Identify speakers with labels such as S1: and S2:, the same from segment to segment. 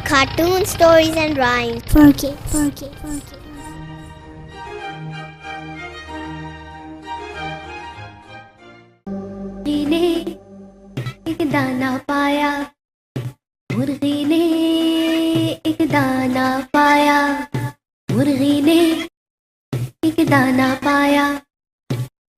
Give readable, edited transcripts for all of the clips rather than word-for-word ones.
S1: Cartoon stories and rhymes for kids.
S2: मुर्गी ने एक दाना पाया, मुर्गी ने एक दाना पाया, मुर्गी ने एक दाना पाया,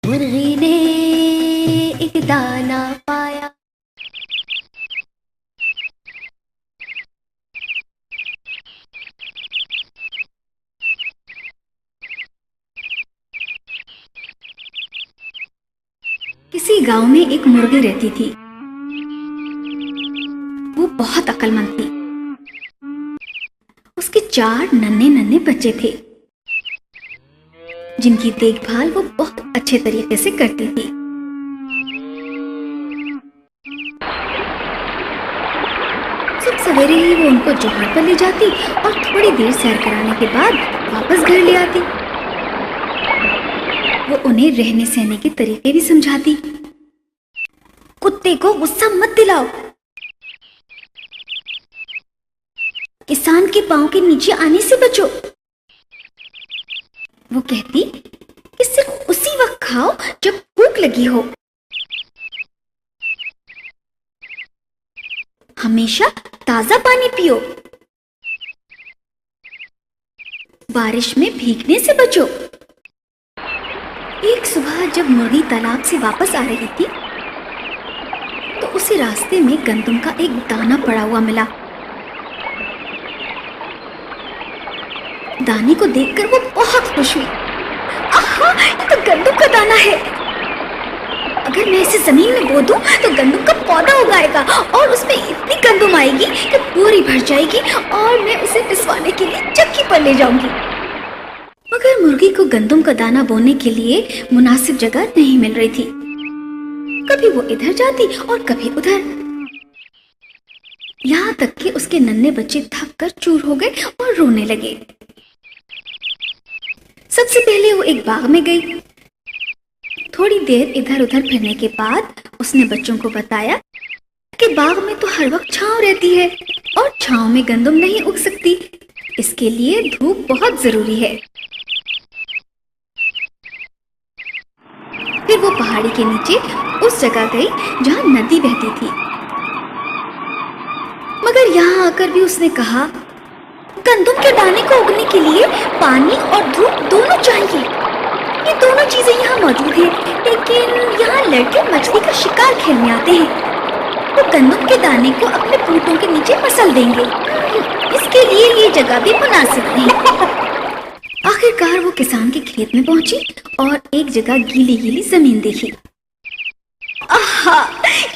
S2: मुर्गी ने एक दाना पाया। किसी गांव में एक मुर्गी रहती थी। वो बहुत अक्लमंद थी। उसके 4 नन्हे नन्हे बच्चे थे, जिनकी देखभाल वो बहुत अच्छे तरीके से करती थी। सब सवेरे ही वो उनको चौहान पर ले जाती और थोड़ी देर सैर कराने के बाद वापस घर ले आती। वो उन्हें रहने सहने के तरीके भी समझाती। कुत्ते को गुस्सा मत दिलाओ, किसान के पांव के नीचे आने से बचो। वो कहती कि सिर्फ उसी वक्त खाओ जब भूख लगी हो। हमेशा ताजा पानी पियो। बारिश में भीगने से बचो। एक सुबह जब मुर्गी तालाब से वापस आ रही थी तो उसे रास्ते में गंदम का एक दाना पड़ा हुआ मिला। दाने को देखकर वो बहुत खुश हुई। आहा, ये तो गंदम का दाना है। अगर मैं इसे जमीन में बो दूं तो गंदम का पौधा उगाएगा और उसमें इतनी गंदम आएगी कि पूरी भर जाएगी और मैं उसे पिसवाने के लिए चक्की पर ले जाऊंगी। मगर मुर्गी को गंदम का दाना बोने के लिए मुनासिब जगह नहीं मिल रही थी। कभी वो इधर जाती और कभी उधर। यहाँ तक कि उसके नन्हे बच्चे थक कर चूर हो गए और रोने लगे। सबसे पहले वो एक बाग में गई। थोड़ी देर इधर उधर फिरने के बाद उसने बच्चों को बताया कि बाग में तो हर वक्त छांव रहती है और छांव में गंदम नहीं उग सकती। इसके लिए धूप बहुत जरूरी है। फिर वो पहाड़ी के नीचे उस जगह गई जहां नदी बहती थी। मगर यहाँ आकर भी उसने कहा, गंदम के दाने को उगने के लिए पानी और धूप दोनों चाहिए। ये दोनों चीजें यहाँ मौजूद हैं, लेकिन यहाँ लड़के मछली का शिकार खेलने आते हैं। वो गंदम के दाने को अपने पूंछों के नीचे मसल देंगे। इसके लिए ये जगह भी मुनासिब नहीं। आखिरकार वो किसान के खेत में पहुंची और एक जगह गीली गीली जमीन देखी। आहा,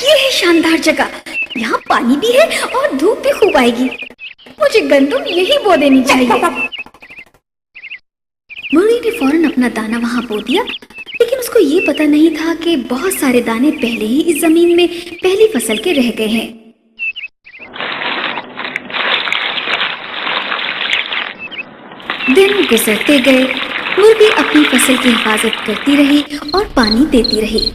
S2: ये है शानदार जगह। यहाँ पानी भी है और धूप भी खूब आएगी। मुझे गंदम यही बो देनी चाहिए। मुर्गी ने फौरन अपना दाना वहां बो दिया, लेकिन उसको ये पता नहीं था कि बहुत सारे दाने पहले ही इस जमीन में पहली फसल के रह गए हैं। दिन गुजरते गए। मुर्गी अपनी फसल की हिफाजत करती रही और पानी देती रही।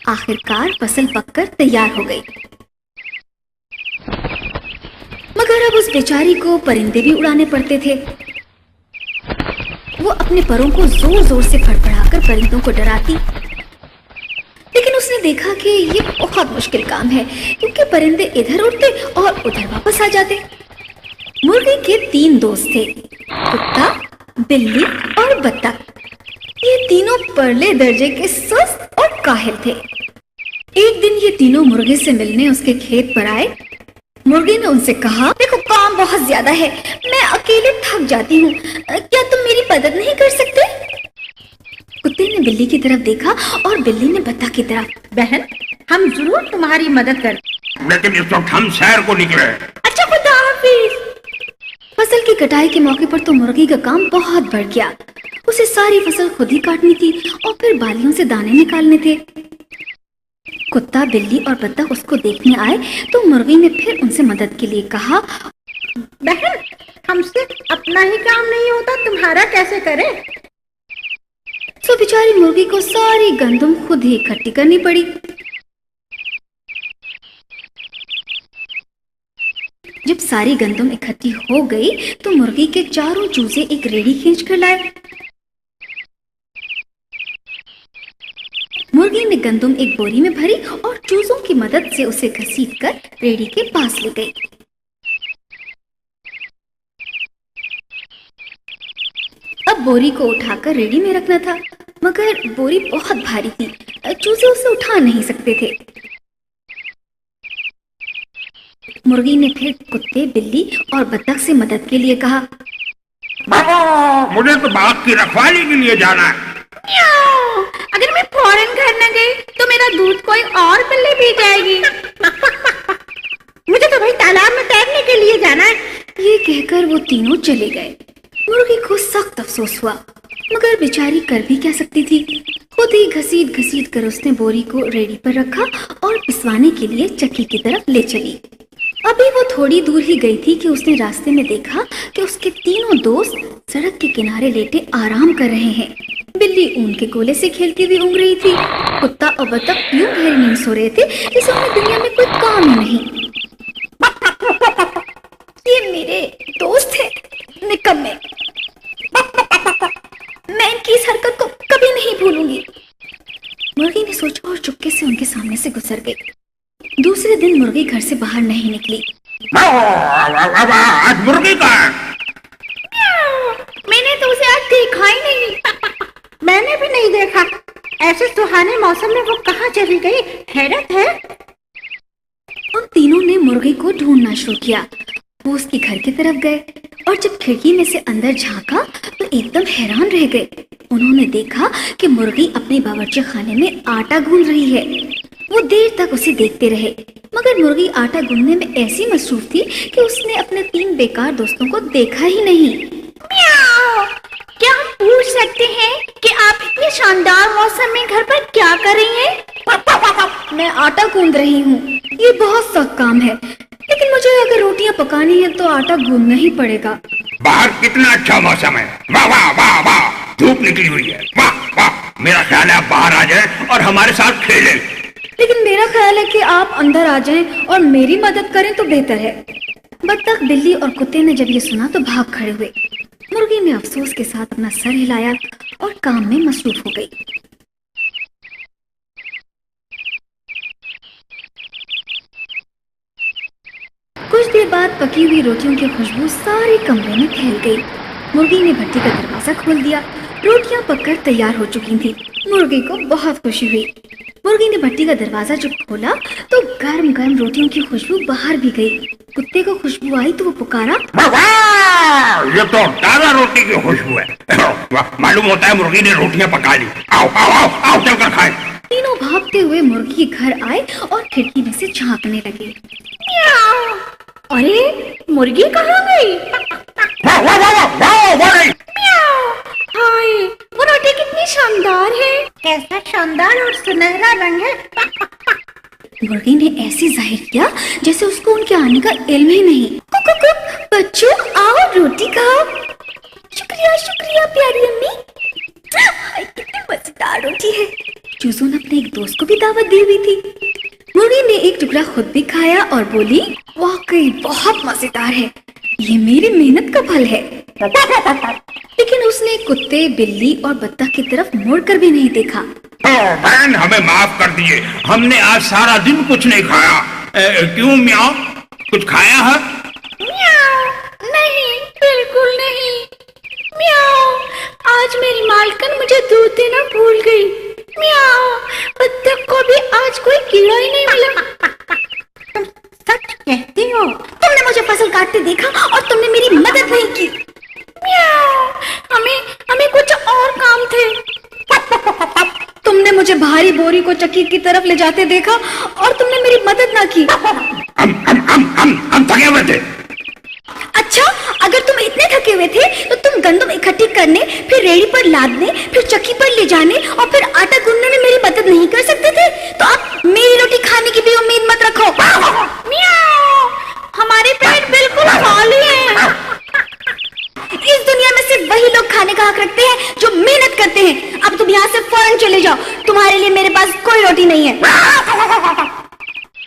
S2: आखिरकार फसल पककर तैयार हो गई। मगर अब उस बेचारी को परिंदे भी उड़ाने पड़ते थे। वो अपने परों को जोर जोर से फड़फड़ाकर परिंदों को डराती, लेकिन उसने देखा कि ये बहुत मुश्किल काम है, क्योंकि परिंदे इधर उड़ते और उधर वापस आ जाते। मुर्गी के 3 दोस्त थे, कुत्ता, बिल्ली और बत्तख। ये तीनों परले दर्जे के सुस्त और काहिल थे। एक दिन ये तीनों मुर्गे से मिलने उसके खेत पर आए। मुर्गी ने उनसे कहा, देखो काम बहुत ज्यादा है, मैं अकेले थक जाती हूँ, क्या तुम मेरी मदद नहीं कर सकते? कुत्ते ने बिल्ली की तरफ देखा और बिल्ली ने बत्तख की तरफ।
S3: बहन, हम जरूर तुम्हारी मदद कर,
S4: लेकिन इस वक्त हम शहर को निकले।
S3: अच्छा, खुदा हाफिज।
S2: फसल की कटाई के मौके पर तो मुर्गी का काम बहुत बढ़ गया। उसे सारी फसल खुद ही काटनी थी और फिर बालियों से दाने निकालने थे। कुत्ता, बिल्ली और बत्तख उसको देखने आए तो मुर्गी ने फिर उनसे मदद के लिए कहा,
S3: बहन, हमसे अपनी अपना ही काम नहीं होता, तुम्हारा कैसे करे?
S2: तो बेचारी मुर्गी को सारी गंदम खुद ही इकट्ठी करनी पड़ी। जब सारी गंदम इकट्ठी हो गई तो मुर्गी के चारों चूजे एक रेडी खींच कर लाए। मुर्गी ने गंदम एक बोरी में भरी और चूजों की मदद से उसे घसीट कर रेडी के पास ले गई। अब बोरी को उठाकर रेडी में रखना था, मगर बोरी बहुत भारी थी, चूजे उसे उठा नहीं सकते थे। मुर्गी ने फिर कुत्ते, बिल्ली और बत्तख से मदद के लिए कहा,
S4: मुझे तो बाघ की रखवाली के लिए जाना है।
S3: अगर मैं फौरन घर न गई तो मेरा दूध कोई और बिल्ली पी जाएगी। मुझे तो भाई तालाब में तैरने के लिए जाना है।
S2: ये कहकर वो तीनों चले गए। मुर्गी को सख्त अफसोस हुआ, मगर बेचारी कर भी क्या सकती थी। खुद ही घसीट घसीट कर उसने बोरी को रेडी पर रखा और पिसवाने के लिए चक्की की तरफ ले चली। अभी वो थोड़ी दूर ही गई थी कि उसने रास्ते में देखा कि उसके तीनों दोस्त सड़क के किनारे लेटे आराम कर रहे हैं। बिल्ली ऊन के गोले से खेलती हुई ऊँघ रही थी। कुत्ता और बत्तख यूं गहरी नींद सो रहे थे जैसे उन्हें दुनिया में कोई काम ही नहीं। ये मेरे दोस्त हैं, निकम्मे। मैं इनकी इस हरकत को कभी नहीं भूलूंगी। मुर्गी ने सोचा और चुपके से उनके सामने से गुजर गई। दूसरे दिन मुर्गी घर से बाहर नहीं निकली।
S4: आज मुर्गी का
S3: मैंने तो उसे आज देखा ही नहीं। मैंने भी नहीं देखा। ऐसे सुहाने मौसम में वो कहाँ चली गई, हैरत है।
S2: उन तीनों ने मुर्गी को ढूंढना शुरू किया। वो उसके घर की तरफ गए और जब खिड़की में से अंदर झांका तो एकदम हैरान रह गए। उन्होंने देखा कि मुर्गी अपने बावर्ची खाने में आटा गूंथ रही है। वो देर तक उसे देखते रहे, मगर मुर्गी आटा गूंथने में ऐसी मसरूफ थी कि उसने अपने 3 बेकार दोस्तों को देखा ही नहीं।
S3: म्याऊ! क्या हम पूछ सकते हैं कि आप इतने शानदार मौसम में घर पर क्या कर रही हैं?
S2: मैं आटा गूंथ रही हूँ। ये बहुत सख्त काम है, लेकिन मुझे अगर रोटियां पकानी है तो आटा गूंथना ही पड़ेगा।
S4: बाहर कितना अच्छा मौसम है। वाह वाह वाह वाह, धूप निकली हुई है। वाह वाह, मेरा ख्याल है आप बाहर आ जाएं और हमारे साथ खेलें।
S2: लेकिन मेरा ख्याल है कि आप अंदर आ जाएं और मेरी मदद करें तो बेहतर है। बत्तख, बिल्ली और कुत्ते ने जब ये सुना तो भाग खड़े हुए। मुर्गी ने अफसोस के साथ अपना सर हिलाया और काम में मसरूफ हो गई। कुछ देर बाद पकी हुई रोटियों की खुशबू सारे कमरे में फैल गई। मुर्गी ने भट्टी का दरवाजा खोल दिया। रोटियां पककर तैयार हो चुकी थीं। मुर्गी को बहुत खुशी हुई। मुर्गी ने भट्टी का दरवाजा जब खोला तो गर्म गर्म रोटियों की खुशबू बाहर भी गई। कुत्ते को खुशबू आई तो वो पुकारा,
S4: ये तो ताजा रोटी की खुशबू है। मालूम होता है मुर्गी ने रोटियां पका ली। आओ आओ आओ आओ, चलकर खाएं।
S2: तीनों भागते हुए मुर्गी के घर आए और खिड़की में से झांकने लगे।
S3: अरे मुर्गी कहाँ गई?
S4: वाह वाह वाह वाह वाह।
S3: हाय, वो रोटी कितनी शानदार है। कैसा शानदार और सुनहरा रंग है।
S2: मुर्गी ने ऐसे जाहिर किया जैसे उसको उनके आने का इल्म ही नहीं। कुक कुक कुक, बच्चों आओ रोटी खाओ। शुक्रिया शुक्रिया प्यारी अम्मी। हाय, कितनी मजेदार रोटी है। चूजों ने अपने एक दोस्त को भी दावत दी हुई थी। मुर्गी ने एक टुकड़ा खुद भी खाया और बोली, वाकई बहुत मजेदार है, ये मेरी मेहनत का फल है। लेकिन उसने कुत्ते, बिल्ली और बत्तख की तरफ मुड़कर भी नहीं देखा।
S4: बहन, हमें माफ कर दिए, हमने आज सारा दिन कुछ नहीं खाया। क्यों म्याऊ, कुछ खाया है?
S3: म्याऊ, नहीं, बिल्कुल नहीं। म्याऊ, आज मेरी मालकिन मुझे दूध देना भूल गई। म्याऊ, बत्तख को भी आज कोई कीड़ा ही नहीं मिला। तुम सच कहती हो?
S2: तुमने मुझे फसल काटते देखा और तुमने मेरी मदद नहीं की।
S3: म्याऊ, हमें कुछ और काम थे।
S2: तुमने मुझे भारी बोरी को चक्की की तरफ ले जाते देखा और तुमने मेरी मदद ना की।
S4: हम थके हुए थे।
S2: अच्छा, अगर तुम इतने थके हुए थे तो तुम गंदम इकट्ठी करने, फिर रेड़ी पर लादने, फिर चक्की पर ले जाने और फिर आटा गूंथने में मेरी मदद नहीं कर सकते थे? तो आप मेरी रोटी खाने की भी उम्मीद मत रखो।
S3: म्याऊ, हमारे पेट बिल्कुल खाली हैं।
S2: खाने का हक रखते हैं जो मेहनत करते हैं। अब तुम यहाँ से फौरन चले जाओ, तुम्हारे लिए मेरे पास कोई रोटी नहीं है।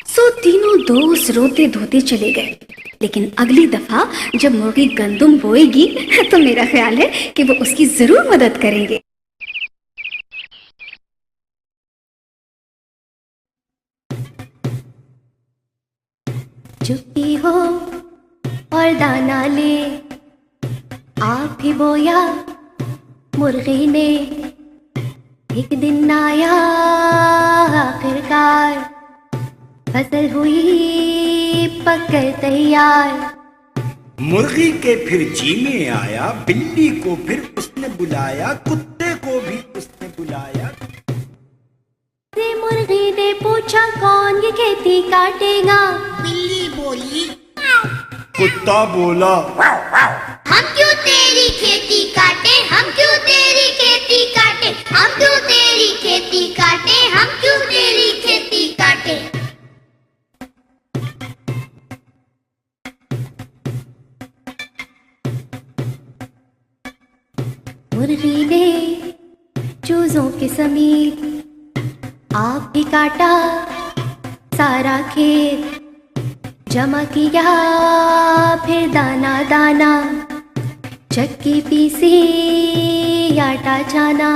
S2: सो तीनों दोस्त रोते धोते चले गए। लेकिन अगली दफा जब मुर्गी गंदुम बोएगी तो मेरा ख्याल है कि वो उसकी जरूर मदद करेंगे। चुप्पी हो और दाना ले, आप भी बोया मुर्गी ने, एक दिन आया आखिरकार, फसल हुई पककर तैयार।
S5: मुर्गी के फिर जी में आया, बिल्ली को फिर उसने बुलाया, कुत्ते को भी उसने बुलाया।
S2: मुर्गी ने पूछा कौन ये खेती काटेगा?
S1: बिल्ली बोली,
S5: कुत्ता बोला,
S1: हम क्यों तेरी खेती काटे, हम क्यों तेरी खेती काटे, हम क्यों तेरी खेती काटे, हम क्यों तेरी खेती काटे।
S2: मुर्गी ने चूजों के समीप आप भी काटा, सारा खेत जमा किया, फिर दाना दाना चक्की पीसी आटा छाना।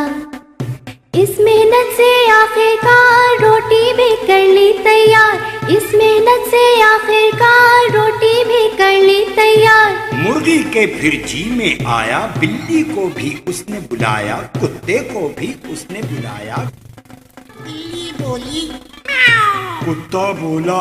S2: इस मेहनत से आखिरकार रोटी भी कर ली तैयार, इस मेहनत से आखिरकार रोटी भी कर ली तैयार।
S5: मुर्गी के फिर जी में आया, बिल्ली को भी उसने बुलाया, कुत्ते को भी उसने बुलाया।
S1: बिल्ली बोली,
S5: कुत्ता बोला,